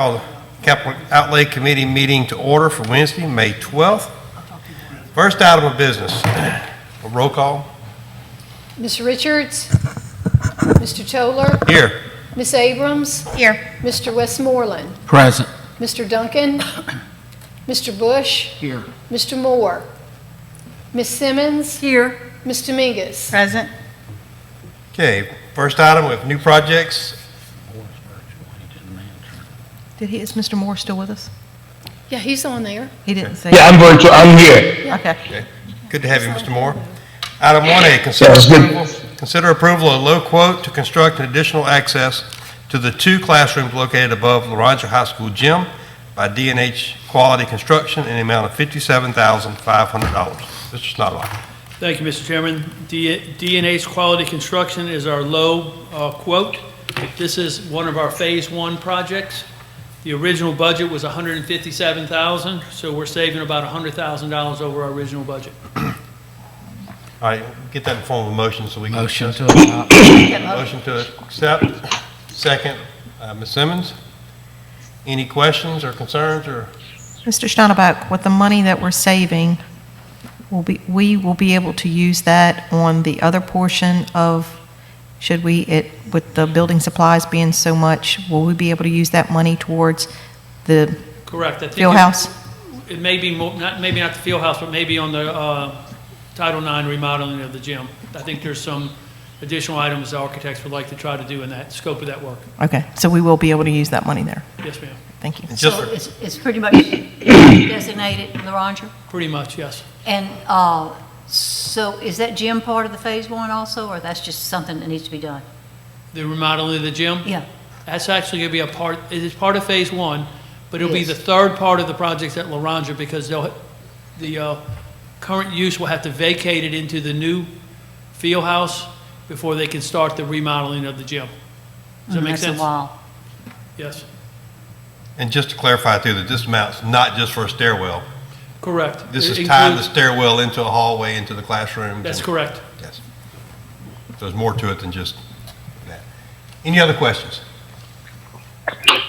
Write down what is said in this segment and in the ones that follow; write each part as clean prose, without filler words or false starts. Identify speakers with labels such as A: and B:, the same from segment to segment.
A: Call the Cap Outlay Committee meeting to order for Wednesday, May 12th. First item of business, a roll call.
B: Ms. Richards? Mr. Toller?
A: Here.
B: Ms. Abrams?
C: Here.
B: Mr. Westmoreland?
D: Present.
B: Mr. Duncan? Mr. Bush?
D: Here.
B: Mr. Moore? Ms. Simmons?
C: Here.
B: Ms. Dominguez?
C: Present.
A: Okay, first item with new projects.
C: Is Mr. Moore still with us?
B: Yeah, he's on there.
C: He didn't say.
E: Yeah, I'm virtual. I'm here.
C: Okay.
A: Okay, good to have you, Mr. Moore. Item 1A,
E: Sounds good.
A: consider approval of low quote to construct an additional access to the 2 classrooms located above Laranja High School gym by D&H Quality Construction in the amount of $57,500. Mr. Snodlaw.
F: Thank you, Mr. Chairman. D&H Quality Construction is our low quote. This is one of our Phase 1 projects. The original budget was $157,000, so we're saving about $100,000 over our original budget.
A: All right, get that in form of a motion so we can.
D: Motion to
A: discuss.
D: adopt.
A: Motion to accept. Second, Ms. Simmons. Any questions or concerns or?
C: Mr. Steinbach, with the money that we're saving, we will be able to use that on the other portion of, with the building supplies being so much, will we be able to use that money towards the
F: Correct. I think
C: field house?
F: It may be, maybe not the field house, but maybe on the Title IX remodeling of the gym. I think there's some additional items the architects would like to try to do in that scope of that work.
C: Okay, so we will be able to use that money there.
F: Yes, ma'am.
C: Thank you.
A: Just
G: So
A: for-
G: it's pretty much designated Laranja?
F: Pretty much, yes.
G: And so is that gym part of the Phase 1 also, or that's just something that needs to be done?
F: The remodeling of the gym?
G: Yeah.
F: That's actually going to be a part, it is part of Phase 1, but it'll be
G: Yes.
F: the third part of the project at Laranja because the current use will have to vacate it into the new field house before they can start the remodeling of the gym. Does that make sense?
G: That's a while.
F: Yes,
A: And just to clarify too, that this amount's not just for a stairwell.
F: correct.
A: This
F: It
A: is tying the
F: includes-
A: stairwell into a hallway, into the classrooms.
F: That's
A: and-
F: correct.
A: Yes. There's more to it than just that. Any other questions?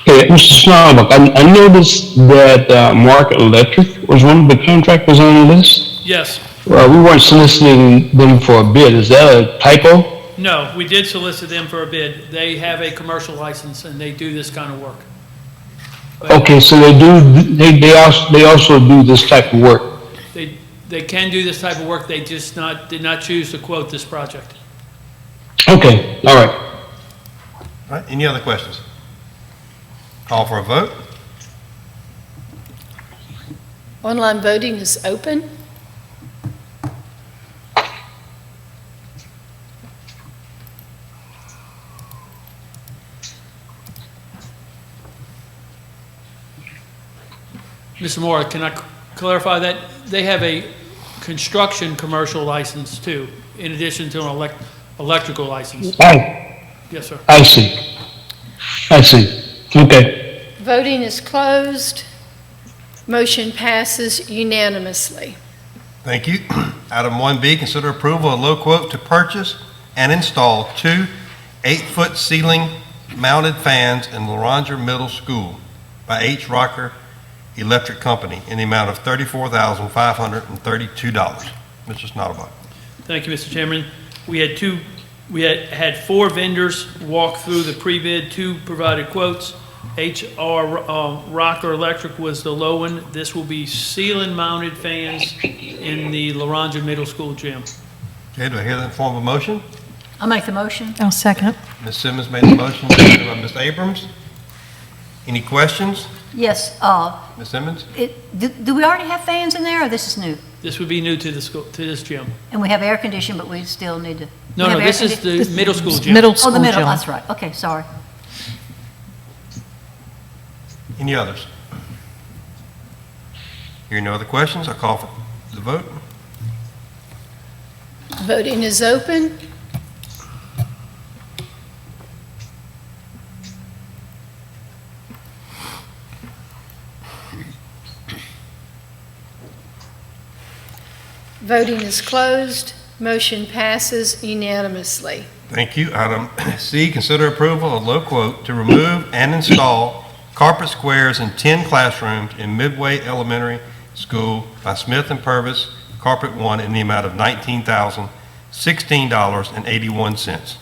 E: Okay, Mr. Snodbach, I noticed that Market Electric was one of the contractors on the list.
F: Yes.
E: We weren't soliciting them for a bid. Is that a typo?
F: No, we did solicit them for a bid. They have a commercial license and they do this kind of work. But
E: Okay, so they also do this type of work.
F: They can do this type of work. They just did not choose to quote this project.
E: Okay, all right.
A: All right, any other questions? Call for a vote.
B: Online voting is open.
F: Mr. Moore, can I clarify that? They have a construction commercial license too, in addition to an electrical license. Yes, sir.
E: I see. I see. Okay.
B: Voting is closed. Motion passes unanimously.
A: Thank you. Item 1B, consider approval of low quote to purchase and install 2 8-foot ceiling mounted fans in Laranja Middle School by H. Rocker Electric Company in the amount of $34,532. Mr. Snodbach.
F: Thank you, Mr. Chairman. We had 4 vendors walk through the pre-bid, 2 provided quotes. HR Rocker Electric was the low one. This will be ceiling-mounted fans in the Laranja Middle School gym.
A: Okay, do I hear that in form of a motion?
G: I'll make the motion.
C: I'll second.
A: Ms. Simmons made the motion, seconded by Ms. Abrams. Any questions?
G: Yes,
A: Ms. Simmons?
G: do we already have fans in there, or this is new?
F: This would be new to the school, to this gym.
G: And we have air conditioning, but we still need to.
F: No,
G: we have air
F: this is the middle school gym.
C: Middle
G: Oh,
C: school
G: the middle,
C: gym.
G: that's right. Okay, sorry.
A: Any others? Hearing no other questions, I'll call for the vote.
B: Voting is open. Voting is closed. Motion passes unanimously.
A: Thank you. Item C, consider approval of low quote to remove and install carpet squares in 10 classrooms in Midway Elementary School by Smith and Purvis, Carpet One, in the amount of $19,016.81.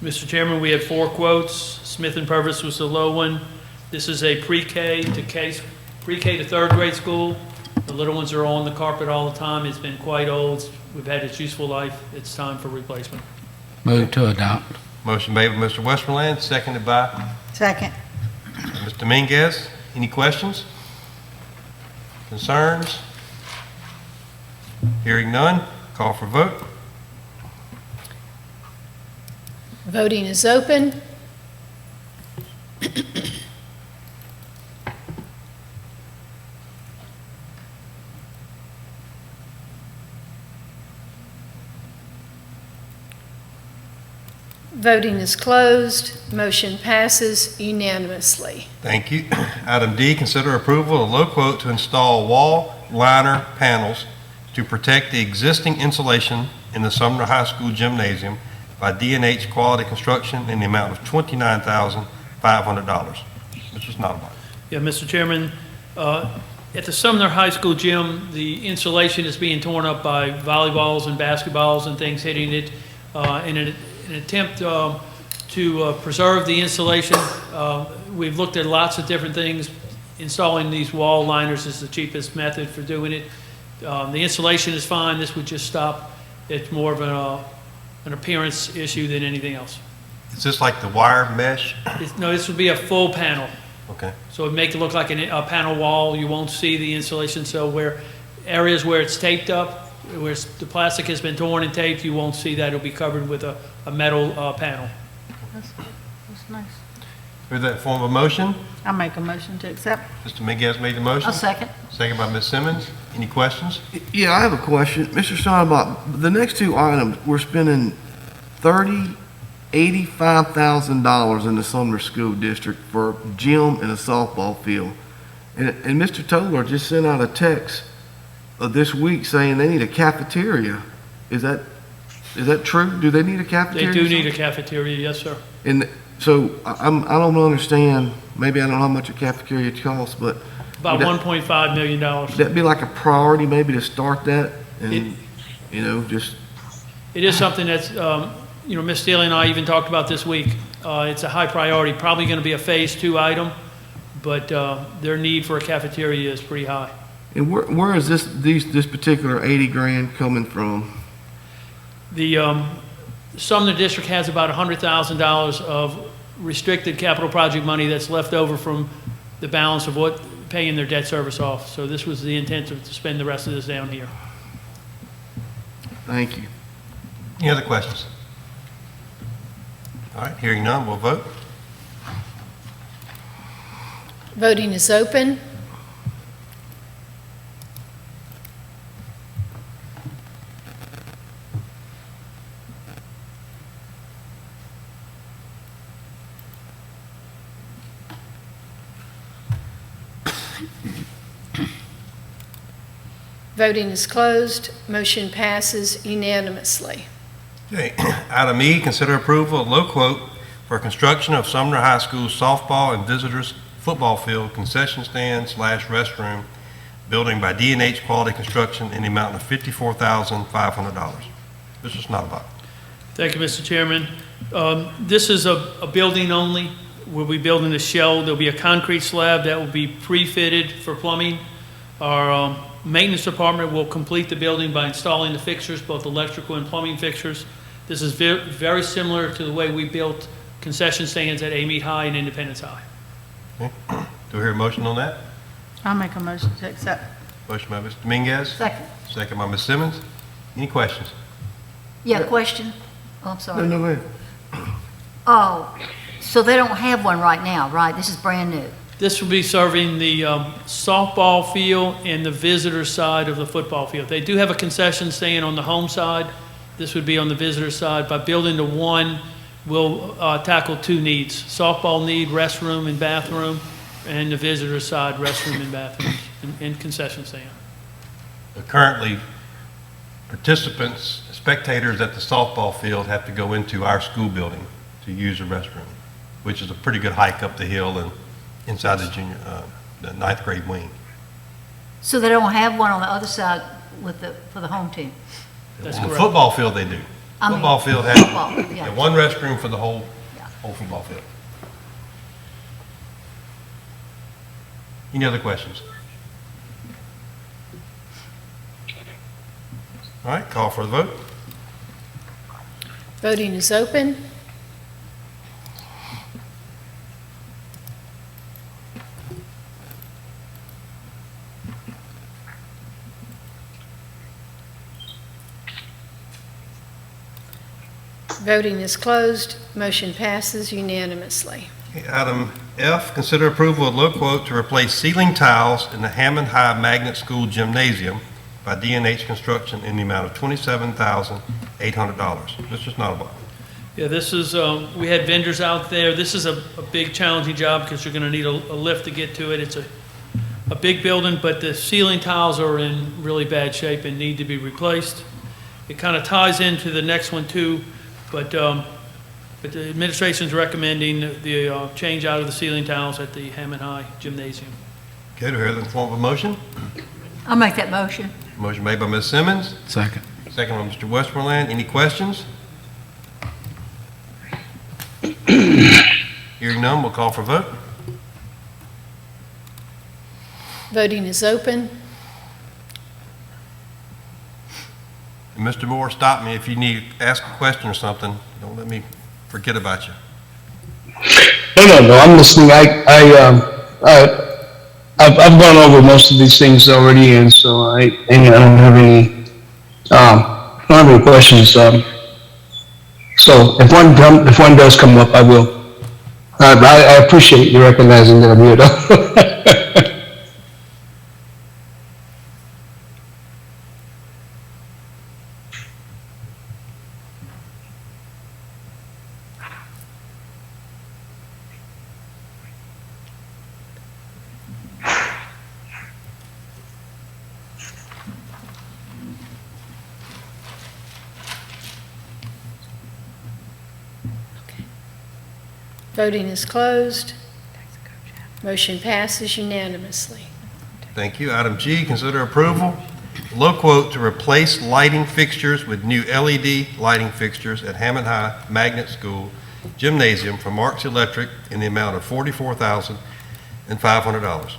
F: Mr. Chairman, we had 4 quotes. Smith and Purvis was the low one. This is a pre-K to 3rd grade school. The little ones are on the carpet all the time. It's been quite old. We've had its useful life. It's time for replacement.
D: Move to adopt.
A: Motion made by Mr. Westerland, seconded by
G: Second.
A: Mr. Dominguez. Any questions? Concerns? Hearing none, call for vote.
B: Voting is open. Voting is closed. Motion passes unanimously.
A: Thank you. Item D, consider approval of low quote to install wall liner panels to protect the existing insulation in the Sumner High School gymnasium by D&H Quality Construction in the amount of $29,500. Mr. Snobbart.
F: Yeah, Mr. Chairman, at the Sumner High School gym, the insulation is being torn up by volleyballs and basketballs and things hitting it. In an attempt to preserve the insulation, we've looked at lots of different things. Installing these wall liners is the cheapest method for doing it. The insulation is fine. This would just stop. It's more of an appearance issue than anything else.
A: Is this like the wire mesh?
F: No, this would be a full panel.
A: Okay.
F: So it'd make it look like a panel wall. You won't see the insulation. So where areas where it's taped up, where the plastic has been torn and taped, you won't see that. It'll be covered with a metal panel.
G: That's nice.
A: Heard that form of motion?
G: I'll make a motion to accept.
A: Mr. Dominguez made the motion.
G: I'll second.
A: Second by Ms. Simmons. Any questions?
H: Yeah, I have a question. Mr. Steinbach, the next 2 items, we're spending $85,000 in the Sumner School District for a gym and a softball field. And Mr. Toller just sent out a text this week saying they need a cafeteria. Is that true? Do they need a
F: They
H: cafeteria?
F: do need a cafeteria, yes, sir.
H: And so I don't understand, maybe I don't know how much a cafeteria costs, but
F: About
H: would that-
F: $1.5 million.
H: would that be like a priority maybe to start that? And, just,
F: It is something that's, Ms. Steele and I even talked about this week. It's a high priority, probably going to be a phase 2 item, but their need for a cafeteria is pretty high.
H: and where is this particular 80 grand coming from?
F: The Sumner District has about $100,000 of restricted capital project money that's left over from the balance of what paying their debt service off. So this was the intent to spend the rest of this down here.
H: Thank you.
A: Any other questions? All right, hearing none, we'll vote.
B: Voting is open. Voting is closed. Motion passes unanimously.
A: Okay, item E, consider approval of low quote for construction of Sumner High School softball and visitors football field concession stand / restroom building by D&H Quality Construction in the amount of $54,500. Mr. Snobbart.
F: Thank you, Mr. Chairman. This is a building only. We'll be building a shell. There'll be a concrete slab that will be pre-fitted for plumbing. Our maintenance department will complete the building by installing the fixtures, both electrical and plumbing fixtures. This is very similar to the way we built concession stands at Amite High and Independence High.
A: Okay. Do we hear a motion on that?
G: I'll make a motion to accept.
A: Motion by Mr. Dominguez.
G: Second.
A: Second by Ms. Simmons. Any questions?
G: Yeah, question? Oh, I'm
H: No,
G: sorry.
H: no, go ahead.
G: Oh, so they don't have one right now, right? This is brand new.
F: This will be serving the softball field and the visitor side of the football field. They do have a concession stand on the home side. This would be on the visitor side. By building the one, we'll tackle 2 needs. Softball need, restroom and bathroom, and the visitor side, restroom and bathroom, and concession stand.
A: Currently, participants, spectators at the softball field have to go into our school building to use the restroom, which is a pretty good hike up the hill, and inside the junior, the ninth grade wing.
G: So they don't have one on the other side for the home team?
F: That's
A: On the
F: correct.
A: football field, they do.
G: I mean,
A: Football field
G: football,
A: has
G: yeah.
A: one restroom for the whole
G: Yeah.
A: football field. Any other questions? All right, call for the vote.
B: Voting is open. Voting is closed. Motion passes unanimously.
A: Okay, Item F, consider approval of low quote to replace ceiling tiles in the Hammond High Magnet School Gymnasium by D&H Construction in the amount of $27,800. Mr. Snottable.
F: Yeah, this is, we had vendors out there. This is a big challenging job because you're going to need a lift to get to it. It's a big building, but the ceiling tiles are in really bad shape and need to be replaced. It kind of ties into the next one too, but the administration's recommending the change out of the ceiling tiles at the Hammond High Gymnasium.
A: Okay, do we hear the form of a motion?
G: I'll make that motion.
A: Motion made by Ms. Simmons,
D: Second.
A: second by Mr. Westmoreland. Any questions? Hearing none, we'll call for vote.
B: Voting is open.
A: And Mr. Moore, stop me if you need to ask a question or something. Don't let me forget about you.
E: No, I'm listening. I've gone over most of these things already, and so I don't have any, questions. So if one does come up, I will. I appreciate you recognizing that I'm here, though.
B: Voting is closed. Motion passes unanimously.
A: Thank you. Item G, consider approval. Low quote to replace lighting fixtures with new LED lighting fixtures at Hammond High Magnet School Gymnasium from Marks Electric in the amount of $44,500.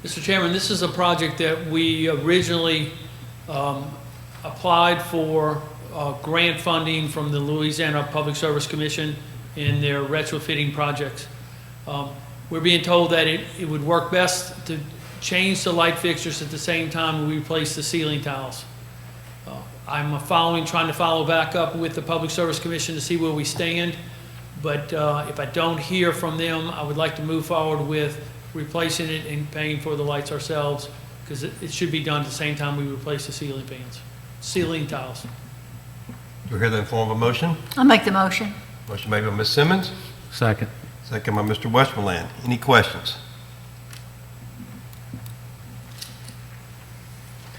F: Mr. Chairman, this is a project that we originally applied for grant funding from the Louisiana Public Service Commission in their retrofitting projects. We're being told that it would work best to change the light fixtures at the same time we replace the ceiling tiles. I'm trying to follow back up with the Public Service Commission to see where we stand, but if I don't hear from them, I would like to move forward with replacing it and paying for the lights ourselves, because it should be done at the same time we replace the ceiling tiles.
A: Do we hear that in form of a motion?
G: I'll make the motion.
A: Motion made by Ms. Simmons,
D: Second.
A: second by Mr. Westmoreland. Any questions?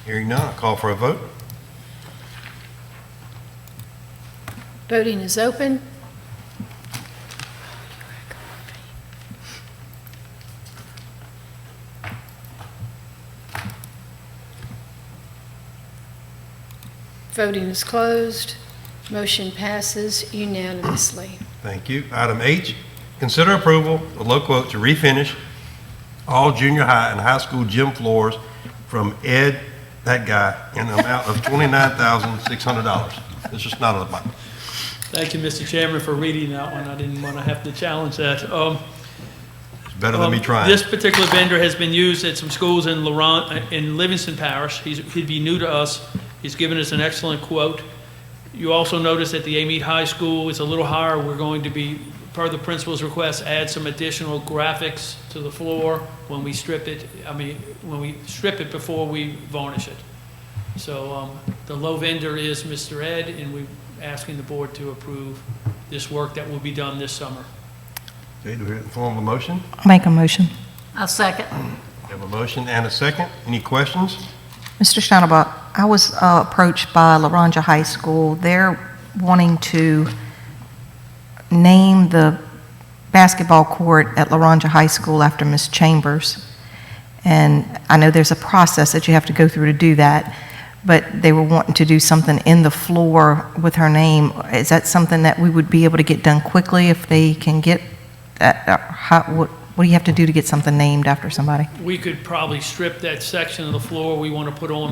A: Hearing none, I'll call for a vote.
B: Voting is open. Voting is closed. Motion passes unanimously.
A: Thank you. Item H, consider approval of low quote to refinish all junior high and high school gym floors from Ed, that guy, in the amount of $29,600. It's just not a lot.
F: Thank you, Mr. Chairman, for reading that one. I didn't want to have to challenge that.
A: It's better than me trying.
F: This particular vendor has been used at some schools in Livingston Parish. He'd be new to us. He's given us an excellent quote. You also notice that the Amite High School is a little higher. We're going to be, per the principal's request, add some additional graphics to the floor when we strip it. When we strip it before we varnish it. So the low vendor is Mr. Ed, and we're asking the board to approve this work that will be done this summer.
A: Okay, do we hear it in form of a motion?
C: Make a motion.
G: I'll second.
A: We have a motion and a second. Any questions?
C: Mr. Steinebach, I was approached by Laranja High School. They're wanting to name the basketball court at Laranja High School after Miss Chambers. And I know there's a process that you have to go through to do that, but they were wanting to do something in the floor with her name. Is that something that we would be able to get done quickly if they can get that? What do you have to do to get something named after somebody?
F: We could probably strip that section of the floor we want to put on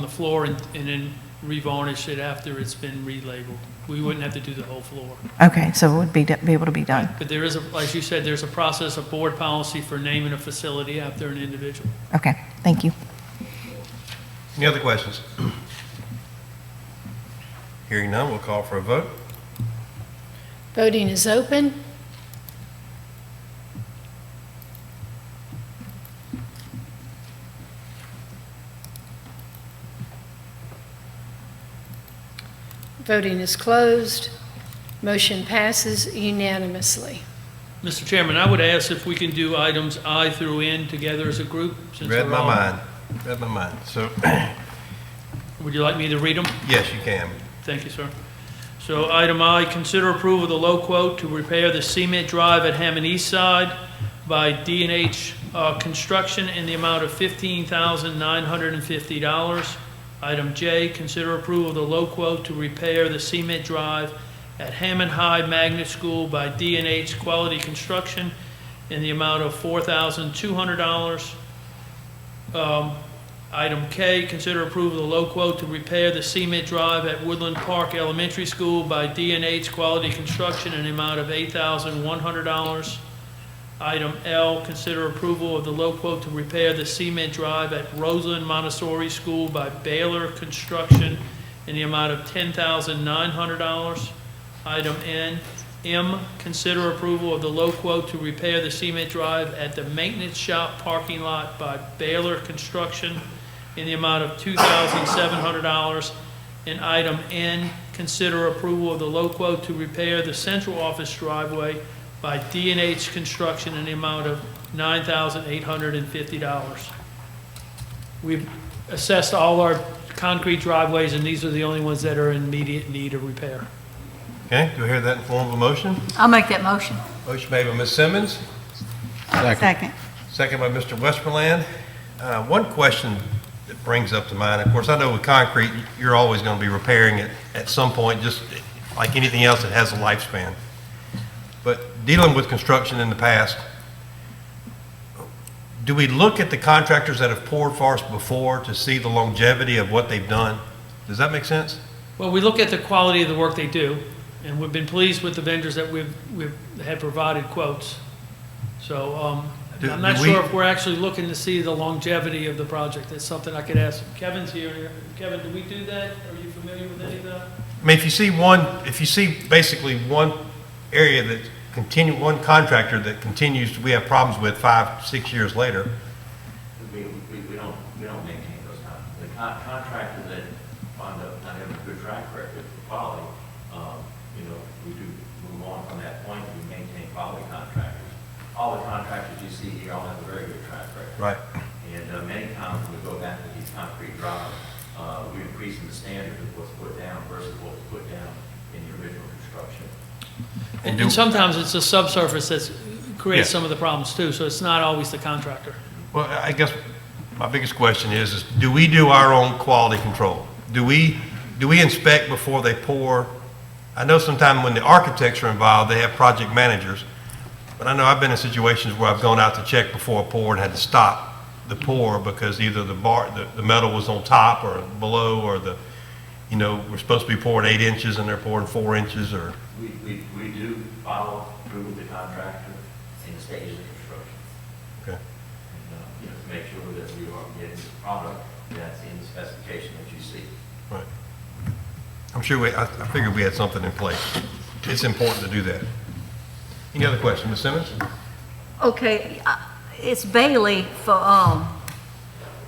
F: the floor and then revarnish it after it's been relabeled. We wouldn't have to do the whole floor.
C: Okay, so it would be able to be done.
F: But there is, as you said, there's a process of board policy for naming a facility after an individual.
C: Okay, thank you.
A: Any other questions? Hearing none, we'll call for a vote.
B: Voting is open. Voting is closed. Motion passes unanimously.
F: Mr. Chairman, I would ask if we can do items I through N together as a group, since
A: Read
F: they're
A: my
F: all-
A: mind. Read my mind. So,
F: Would you like me to read them?
A: yes, you can.
F: Thank you, sir. So item I, consider approval of the low quote to repair the cement drive at Hammond East Side by D&H Construction in the amount of $15,950. Item J, consider approval of the low quote to repair the cement drive at Hammond High Magnet School by D&H Quality Construction in the amount of $4,200. Item K, consider approval of the low quote to repair the cement drive at Woodland Park Elementary School by D&H Quality Construction in the amount of $8,100. Item L, consider approval of the low quote to repair the cement drive at Roseland Montessori School by Baylor Construction in the amount of $10,900. Item M, consider approval of the low quote to repair the cement drive at the maintenance shop parking lot by Baylor Construction in the amount of $2,700. And item N, consider approval of the low quote to repair the central office driveway by D&H Construction in the amount of $9,850. We've assessed all our concrete driveways, and these are the only ones that are in immediate need of repair.
A: Okay, do I hear that in form of a motion?
G: I'll make that motion.
A: Motion made by Ms. Simmons,
D: Second.
A: second by Mr. Westmoreland. One question that brings up to mind, of course, I know with concrete, you're always going to be repairing it at some point, just like anything else that has a lifespan. But dealing with construction in the past, do we look at the contractors that have poured for us before to see the longevity of what they've done? Does that make sense?
F: Well, we look at the quality of the work they do, and we've been pleased with the vendors that we've had provided quotes. So I'm not sure if we're actually looking to see the longevity of the project. It's something I could ask. Kevin's here. Kevin, do we do that? Are you familiar with any of that?
A: I mean, if you see basically one area that one contractor that continues, we have problems with 5-6 years later.
I: We don't maintain those the contractors that wind up not having a good track record for quality, we do move on from that point. We maintain quality contractors. All the contractors you see here all have a very good track record.
A: Right.
I: And many times when we go back to these concrete drives, we're increasing the standard of what's put down versus what was put down in the original construction.
F: And sometimes it's the subsurface that creates
A: Yeah.
F: some of the problems too, so it's not always the contractor.
A: Well, I guess my biggest question is do we do our own quality control? Do we inspect before they pour? I know sometimes when the architects are involved, they have project managers, but I know I've been in situations where I've gone out to check before a pour and had to stop the pour because either the metal was on top or below, or we're supposed to be pouring 8 inches and they're pouring 4 inches, or.
I: We do follow through with the contractor in the stages of construction.
A: Okay.
I: And, to make sure that we are getting the product that's in the specification that you see.
A: Right. I'm sure I figured we had something in place. It's important to do that. Any other questions, Ms. Simmons?
G: Okay, it's Bailey for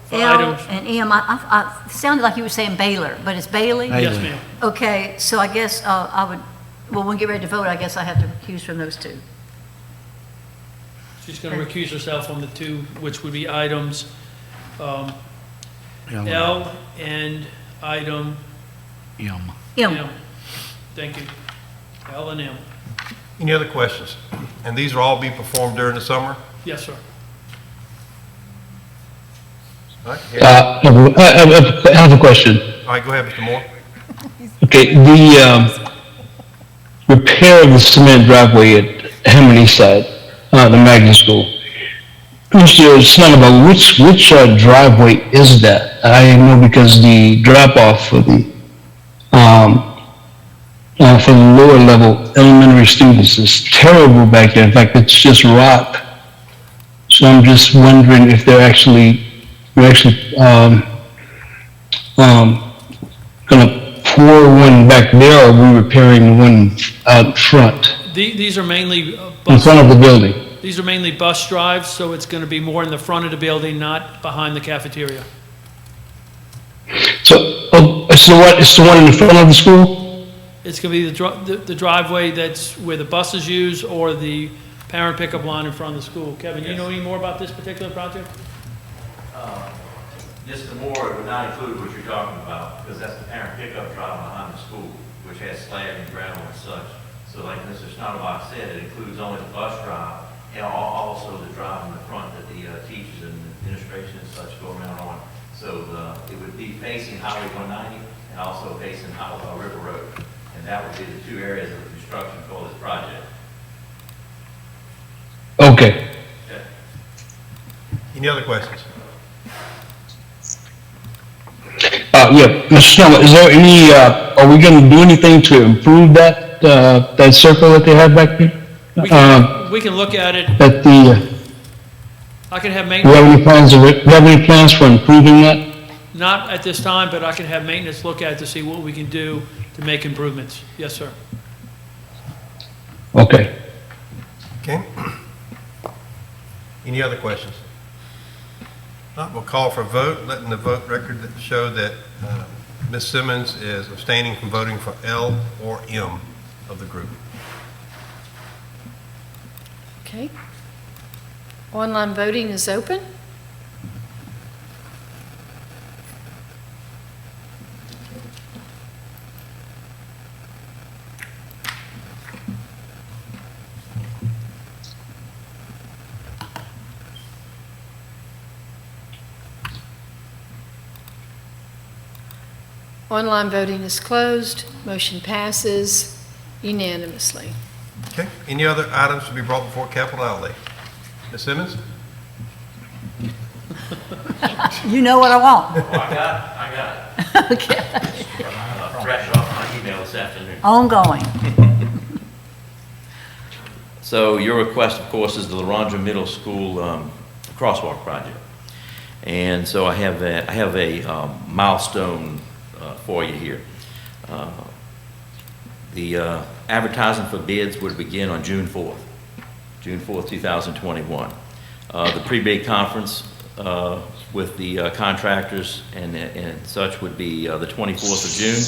F: For
G: L
F: items.
G: and M. I sounded like you were saying Baylor, but it's Bailey?
D: Bailey.
F: Yes, ma'am.
G: Okay, so I guess when we get ready to vote, I guess I have to recuse from those two.
F: She's going to recuse herself on the two, which would be items L and item
D: M.
G: M.
F: M. Thank you. L and M.
A: Any other questions? And these will all be performed during the summer?
F: Yes, sir.
A: All right, here-
E: I have a question.
A: all right, go ahead, Mr. Moore.
E: Okay, the repair of the cement driveway at Hammond East Side, the Magnet School. Mr. Snyder, which driveway is that? I know because the drop-off for the lower level elementary students is terrible back there. In fact, it's just rock. So I'm just wondering if you're actually gonna pour one back there, or are we repairing one out front,
F: These are mainly
E: in
F: bus,
E: front of the building?
F: these are mainly bus drives, so it's going to be more in the front of the building, not behind the cafeteria.
E: So, it's the one in the front of the school?
F: It's going to be the driveway that's where the buses use or the parent pickup line in front of the school. Kevin, you know any more about this particular project?
I: Mr. Moore, it would not include what you're talking about, because that's the parent pickup drive behind the school, which has slab and gravel and such. So like Mr. Schneiderbach said, it includes only the bus drive, and also the drive in the front that the teachers and administration and such go around on. So it would be facing Highway 190 and also facing River Road. And that would be the two areas of construction for this project.
E: Okay.
I: Okay.
A: Any other questions?
E: Yeah, Mr. Snell, is there any, are we gonna do anything to improve that, that circle that they have back there?
F: We can look at it.
E: At the,
F: I can have
E: do
F: maintenance.
E: you have any plans, do you have any plans for improving that?
F: Not at this time, but I can have maintenance look at it to see what we can do to make improvements. Yes, sir.
E: Okay.
A: Okay. Any other questions? Not, we'll call for a vote, letting the vote record show that Ms. Simmons is abstaining from voting for L or M of the group.
B: Okay. Online voting is open. Online voting is closed. Motion passes unanimously.
A: Okay. Any other items to be brought before capital outlay? Ms. Simmons?
G: You know what I want.
I: Oh, I got it.
G: Okay.
I: Fresh off my email this afternoon.
G: Ongoing.
I: So your request, of course, is the Larandra Middle School crosswalk project. And so I have a milestone for you here. The advertising for bids would begin on June 4th, 2021. The pre-bid conference with the contractors and such would be the 24th of June.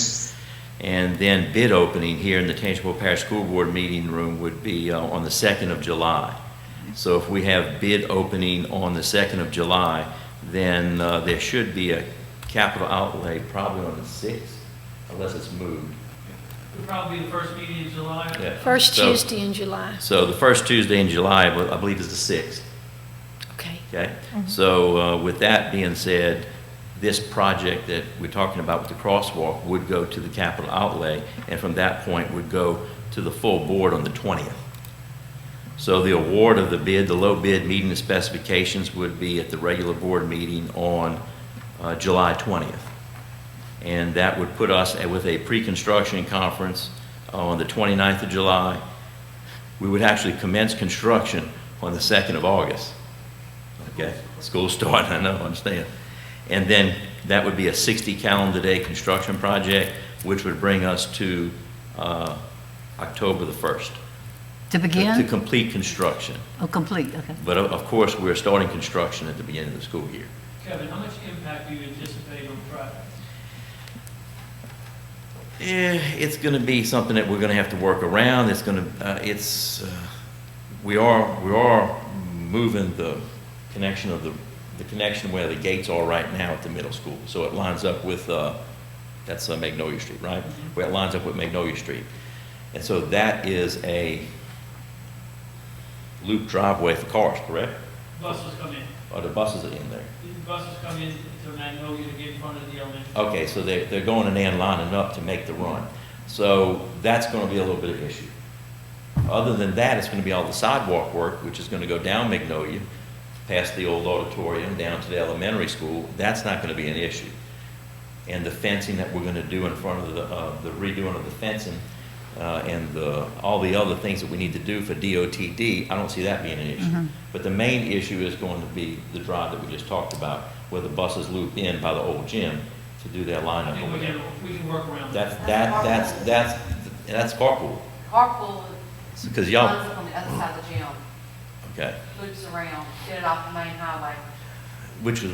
I: And then bid opening here in the Tangipahoa Parish School Board meeting room would be on the 2nd of July. So if we have bid opening on the 2nd of July, then there should be a capital outlay probably on the 6th, unless it's moved.
F: It'll probably be the first meeting in July.
I: Yeah.
B: First
I: So-
B: Tuesday in July.
I: So the first Tuesday in July, I believe, is the 6th.
B: Okay.
I: Okay, so with that being said, this project that we're talking about with the crosswalk would go to the capital outlay, and from that point would go to the full board on the 20th. So the award of the bid, the low bid meeting the specifications would be at the regular board meeting on July 20th. And that would put us with a pre-construction conference on the 29th of July. We would actually commence construction on the 2nd of August. Okay, school's starting, I know, I understand. And then that would be a 60 calendar day construction project, which would bring us to October the 1st.
G: To
I: To
G: begin?
I: complete construction.
G: Oh, complete, okay.
I: But of course, we're starting construction at the beginning of the school year.
F: Kevin, how much impact do you anticipate on traffic?
I: It's going to be something that we're going to have to work around. It's going to, we are moving the connection of the connection where the gates are right now at the middle school. So it lines up with, that's Magnolia Street, right? Where it lines up with Magnolia Street. And so that is a loop driveway for cars, correct?
F: Buses come in.
I: Or the buses are in there?
F: The buses come in to Magnolia to get in front of the elementary.
I: Okay, so they're going in there and lining up to make the run. So that's gonna be a little bit of issue. Other than that, it's gonna be all the sidewalk work, which is gonna go down Magnolia, past the old auditorium, down to the elementary school. That's not gonna be an issue. And the fencing that we're gonna do in front of the redoing of the fencing, and all the other things that we need to do for DOTD, I don't see that being an issue. But the main issue is going to be the drive that we just talked about, where the buses loop in by the old gym to do their
F: I
I: lineup
F: think
I: over
F: we
I: there.
F: can work around that.
I: That's carpool,
J: Carpool
I: because
J: runs
I: y'all,
J: up on the other side of the gym,
I: okay.
J: loops around, get it off the main highway.
I: Which is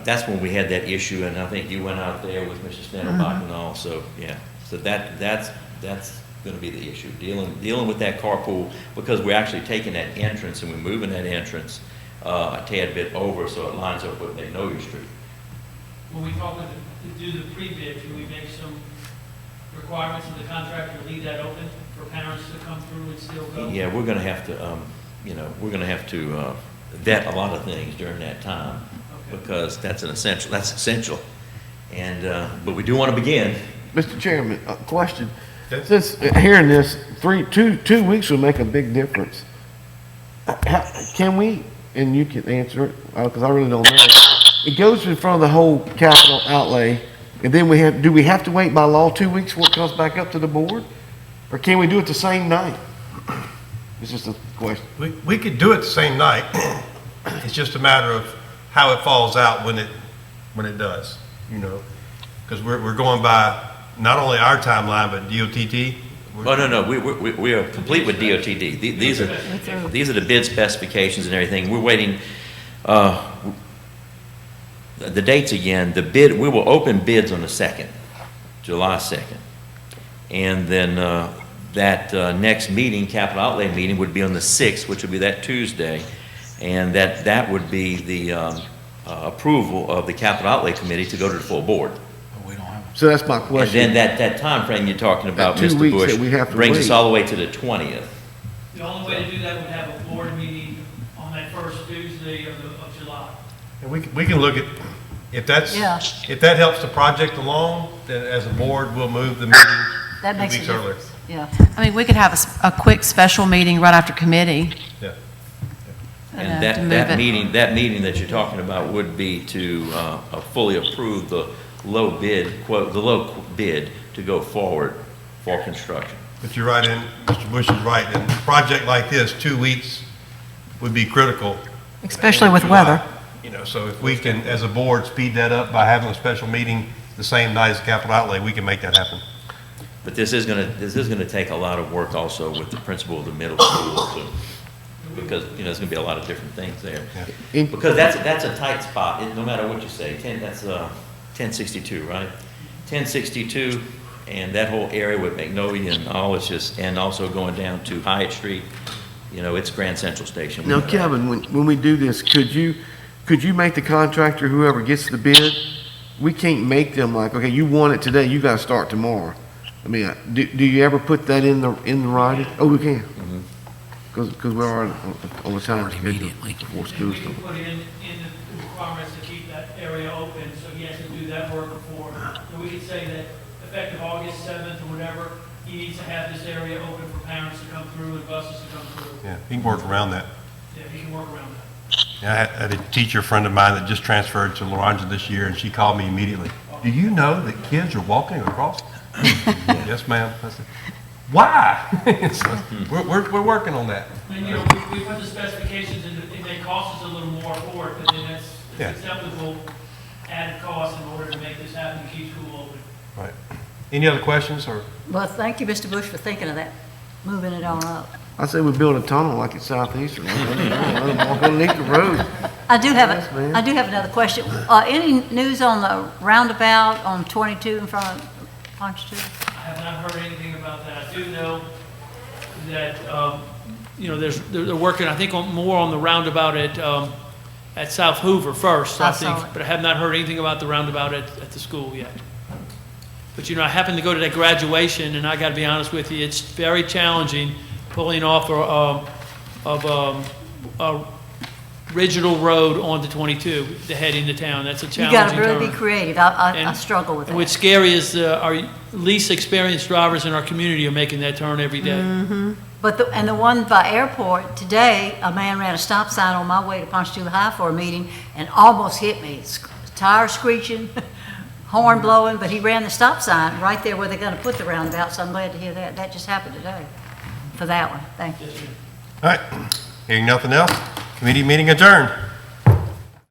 I: that's when we had that issue, and I think you went out there with Mr. Stennerbach and all, so, yeah. So that's gonna be the issue, dealing with that carpool, because we're actually taking that entrance and we're moving that entrance a tad bit over so it lines up with Magnolia Street.
F: When we talk to do the pre-bid, can we make some requirements of the contractor to leave that open for parents to come through and still go?
I: Yeah, we're gonna have to, we're gonna have to vet a lot of things during that time, because that's essential. And, but we do wanna begin.
H: Mr. Chairman, a question.
A: Yes.
H: Since hearing this, 2 weeks will make a big difference. Can we, and you can answer it, because I really don't know. It goes in front of the whole capital outlay, and then do we have to wait by law 2 weeks before it comes back up to the board? Or can we do it the same night? It's just a question.
A: We could do it the same night. It's just a matter of how it falls out when it does, because we're going by not only our timeline, but DOTT.
I: Oh, no, we are complete with DOTD. These are the bid specifications and everything. We're waiting, the dates again, we will open bids on the 2nd, July 2nd. And then that next meeting, capital outlay meeting, would be on the 6th, which would be that Tuesday. And that would be the approval of the capital outlay committee to go to the full board.
H: So that's my question.
I: And then that time frame you're talking about,
H: That 2
I: Mr.
H: weeks
I: Bush,
H: that we have to
I: brings us
H: wait.
I: all the way to the 20th.
F: The only way to do that would have a board meeting on that first Tuesday of July.
A: And we can look at, if
G: Yeah.
A: that helps the project along, then as a board, we'll move the meeting
G: That
A: 2
G: makes a
A: weeks earlier.
G: difference. Yeah.
D: I mean, we could have a quick special meeting right after committee.
A: Yeah.
I: And
D: to move it.
I: that meeting that you're talking about would be to fully approve the low bid to go forward for construction.
A: But you're right, and Mr. Bush is right. In a project like this, 2 weeks would be critical.
C: Especially with weather.
A: So if we can, as a board, speed that up by having a special meeting the same night as capital outlay, we can make that happen.
I: But this is gonna take a lot of work also with the principal of the middle school too. Because, there's gonna be a lot of different things there.
H: In-
I: Because that's a tight spot, no matter what you say, that's 1062, right? 1062, and that whole area with Magnolia and all, and also going down to Hyatt Street, it's Grand Central Station.
H: Now, Kevin, when we do this, could you make the contractor, whoever gets the bid, we can't make them like, okay, you want it today, you gotta start tomorrow. I mean, do you ever put that in the writing? Oh, we can. Because we're on the time schedule before school
F: We can
H: starts.
F: put in the requirements to keep that area open, so he has to do that work before. So we could say that effective August 7th or whatever, he needs to have this area open for parents to come through and buses to come through.
A: Yeah, he can work around that.
F: Yeah, he can work around that.
A: Yeah, I had a teacher friend of mine that just transferred to Laranja this year, and she called me immediately. Do you know that kids are walking across? Yes, ma'am. I said, why? So, we're working on that.
F: And, we put the specifications in, it may cost us a little more for it, but then it's
A: Yeah.
F: acceptable added cost in order to make this happen, to keep school open.
A: Right. Any other questions or?
G: Well, thank you, Mr. Bush, for thinking of that, moving it on up.
H: I say we build a tunnel like at Southeastern. Let them walk underneath the road.
G: I do have
H: Yes, ma'am.
G: another question. Any news on the roundabout on 22 in front of Ponchatoula?
F: I have not heard anything about that. I do know that, they're working, I think, more on the roundabout at South Hoover first, I
G: I saw
F: think,
G: it.
F: but I have not heard anything about the roundabout at the school yet. But, I happened to go to that graduation, and I gotta be honest with you, it's very challenging pulling off Original Road onto 22 to head into town. That's a
G: You
F: challenging turn.
G: gotta really be creative. I
F: And-
G: struggle with
F: And what's
G: that.
F: scary is our least experienced drivers in our community are making that turn every day.
G: But the one by airport, today, a man ran a stop sign on my way to Ponchatoula High for a meeting and almost hit me. Tire screeching, horn blowing, but he ran the stop sign right there where they're gonna put the roundabout, so I'm glad to hear that. That just happened today for that one. Thank you.
A: All right, hearing nothing else, committee meeting adjourned.